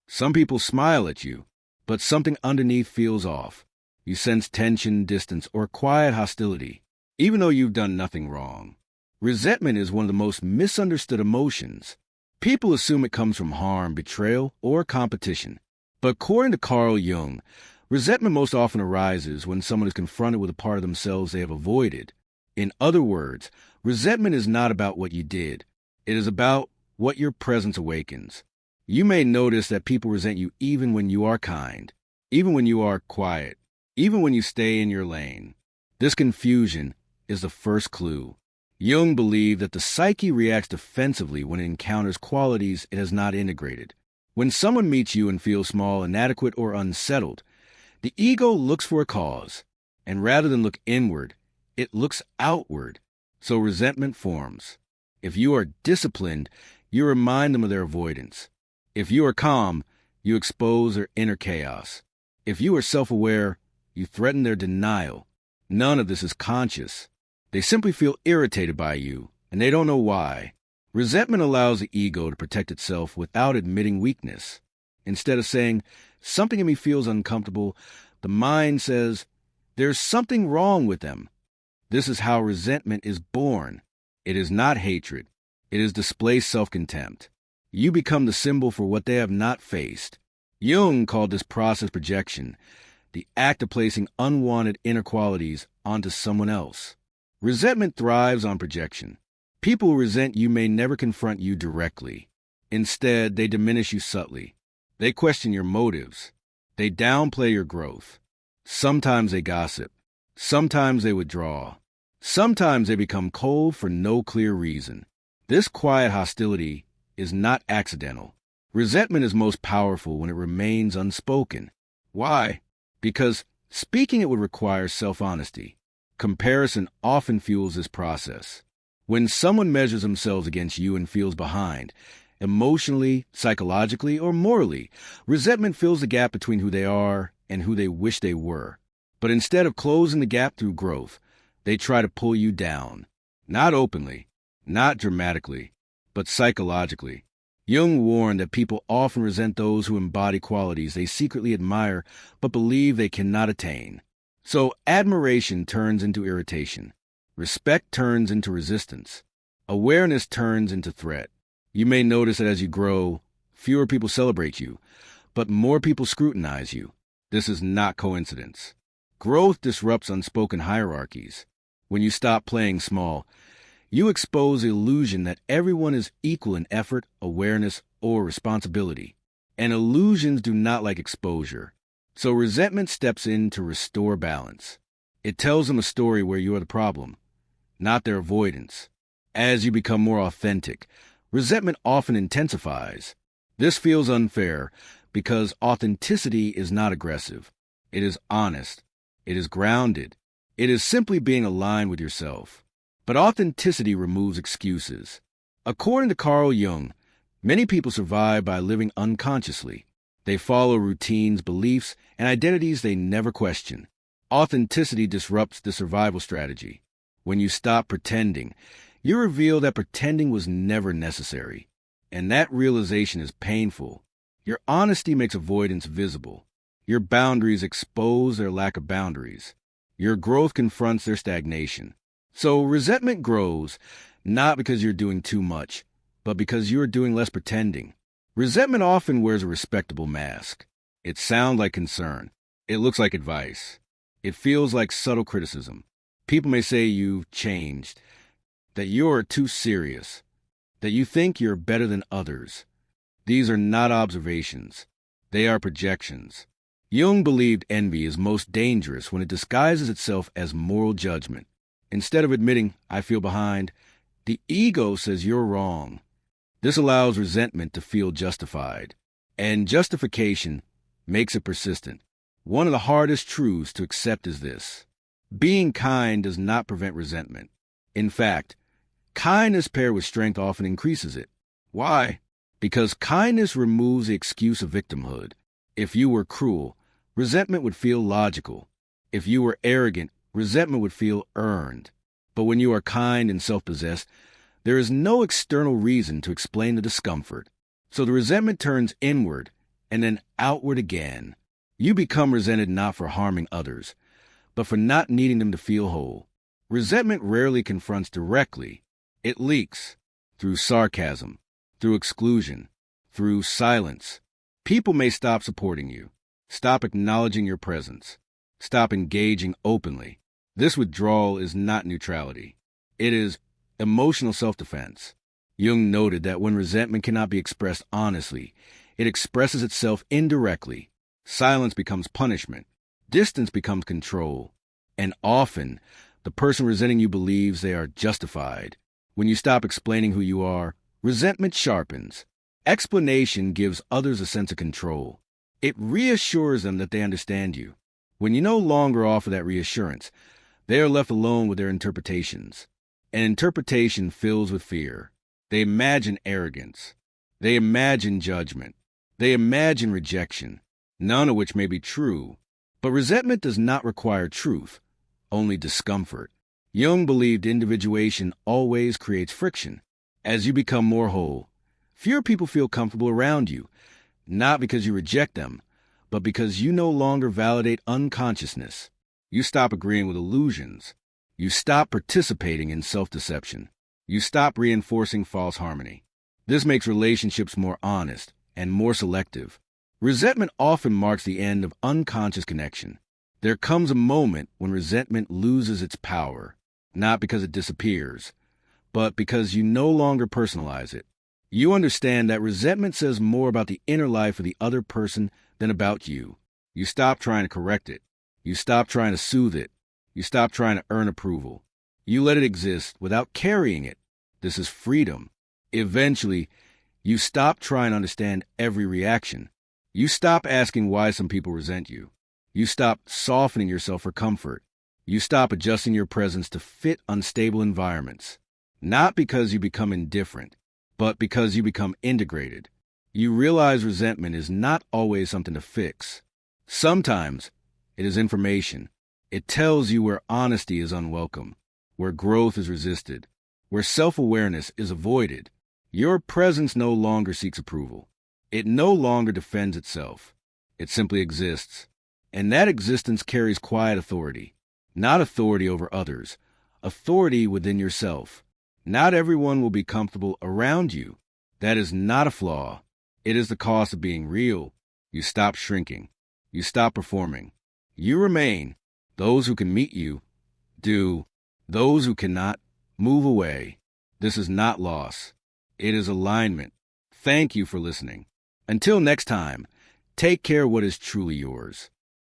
Some people smile at you, but something underneath feels off. You sense tension, distance, or quiet hostility, even though you've done nothing wrong. Resentment is one of the most misunderstood emotions. People assume it comes from harm, betrayal, or competition. But according to Carl Jung, resentment most often arises when someone is confronted with a part of themselves they have avoided. In other words, resentment is not about what you did. It is about what your presence awakens. You may notice that people resent you even when you are kind, even when you are quiet, even when you stay in your lane. This confusion is the first clue. Jung believed that the psyche reacts defensively when it encounters qualities it has not integrated. When someone meets you and feels small, inadequate, or unsettled, the ego looks for a cause, and rather than look inward, it looks outward. So resentment forms. If you are disciplined, you remind them of their avoidance. If you are calm, you expose their inner chaos. If you are self-aware, you threaten their denial. None of this is conscious. They simply feel irritated by you, and they don't know why. Resentment allows the ego to protect itself without admitting weakness. Instead of saying, "Something in me feels uncomfortable," the mind says, "There's something wrong with them." This is how resentment is born. It is not hatred. It is displaced self-contempt. You become the symbol for what they have not faced. Jung called this process projection, the act of placing unwanted inner qualities onto someone else. Resentment thrives on projection. People who resent you may never confront you directly. Instead, they diminish you subtly. They question your motives. They downplay your growth. Sometimes they gossip. Sometimes they withdraw. Sometimes they become cold for no clear reason. This quiet hostility is not accidental. Resentment is most powerful when it remains unspoken. Why? Because speaking it would require self-honesty. Comparison often fuels this process. When someone measures themselves against you and feels behind, emotionally, psychologically, or morally, resentment fills the gap between who they are and who they wish they were. But instead of closing the gap through growth, they try to pull you down. Not openly, not dramatically, but psychologically. Jung warned that people often resent those who embody qualities they secretly admire but believe they cannot attain. So admiration turns into irritation. Respect turns into resistance. Awareness turns into threat. You may notice that as you grow, fewer people celebrate you, but more people scrutinize you. This is not coincidence. Growth disrupts unspoken hierarchies. When you stop playing small, you expose the illusion that everyone is equal in effort, awareness, or responsibility. And illusions do not like exposure. So resentment steps in to restore balance. It tells them a story where you are the problem, not their avoidance. As you become more authentic, resentment often intensifies. This feels unfair because authenticity is not aggressive. It is honest. It is grounded. It is simply being aligned with yourself. But authenticity removes excuses. According to Carl Jung, many people survive by living unconsciously. They follow routines, beliefs, and identities they never question. Authenticity disrupts the survival strategy. When you stop pretending, you reveal that pretending was never necessary. And that realization is painful. Your honesty makes avoidance visible. Your boundaries expose their lack of boundaries. Your growth confronts their stagnation. So resentment grows, not because you're doing too much, but because you're doing less pretending. Resentment often wears a respectable mask. It sounds like concern. It looks like advice. It feels like subtle criticism. People may say you've changed, that you're too serious, that you think you're better than others. These are not observations. They are projections. Jung believed envy is most dangerous when it disguises itself as moral judgment. Instead of admitting, "I feel behind," the ego says you're wrong. This allows resentment to feel justified, and justification makes it persistent. One of the hardest truths to accept is this: being kind does not prevent resentment. In fact, kindness paired with strength often increases it. Why? Because kindness removes the excuse of victimhood. If you were cruel, resentment would feel logical. If you were arrogant, resentment would feel earned. But when you are kind and self-possessed, there is no external reason to explain the discomfort. So the resentment turns inward, and then outward again. You become resented not for harming others, but for not needing them to feel whole. Resentment rarely confronts directly. It leaks through sarcasm, through exclusion, through silence. People may stop supporting you, stop acknowledging your presence, stop engaging openly. This withdrawal is not neutrality. It is emotional self-defense. Jung noted that when resentment cannot be expressed honestly, it expresses itself indirectly. Silence becomes punishment. Distance becomes control. And often, the person resenting you believes they are justified. When you stop explaining who you are, resentment sharpens. Explanation gives others a sense of control. It reassures them that they understand you. When you no longer offer that reassurance, they are left alone with their interpretations. An interpretation fills with fear. They imagine arrogance. They imagine judgment. They imagine rejection, none of which may be true. But resentment does not require truth, only discomfort. Jung believed individuation always creates friction. As you become more whole, fewer people feel comfortable around you, not because you reject them, but because you no longer validate unconsciousness. You stop agreeing with illusions. You stop participating in self-deception. You stop reinforcing false harmony. This makes relationships more honest and more selective. Resentment often marks the end of unconscious connection. There comes a moment when resentment loses its power, not because it disappears, but because you no longer personalize it. You understand that resentment says more about the inner life of the other person than about you. You stop trying to correct it. You stop trying to soothe it. You stop trying to earn approval. You let it exist without carrying it. This is freedom. Eventually, you stop trying to understand every reaction. You stop asking why some people resent you. You stop softening yourself for comfort. You stop adjusting your presence to fit unstable environments. Not because you become indifferent, but because you become integrated. You realize resentment is not always something to fix. Sometimes it is information. It tells you where honesty is unwelcome, where growth is resisted, where self-awareness is avoided. Your presence no longer seeks approval. It no longer defends itself. It simply exists. And that existence carries quiet authority. Not authority over others, authority within yourself. Not everyone will be comfortable around you. That is not a flaw. It is the cost of being real. You stop shrinking. You stop performing. You remain. Those who can meet you do. Those who cannot move away. This is not loss. It is alignment. Thank you for listening. Until next time, take care of what is truly yours.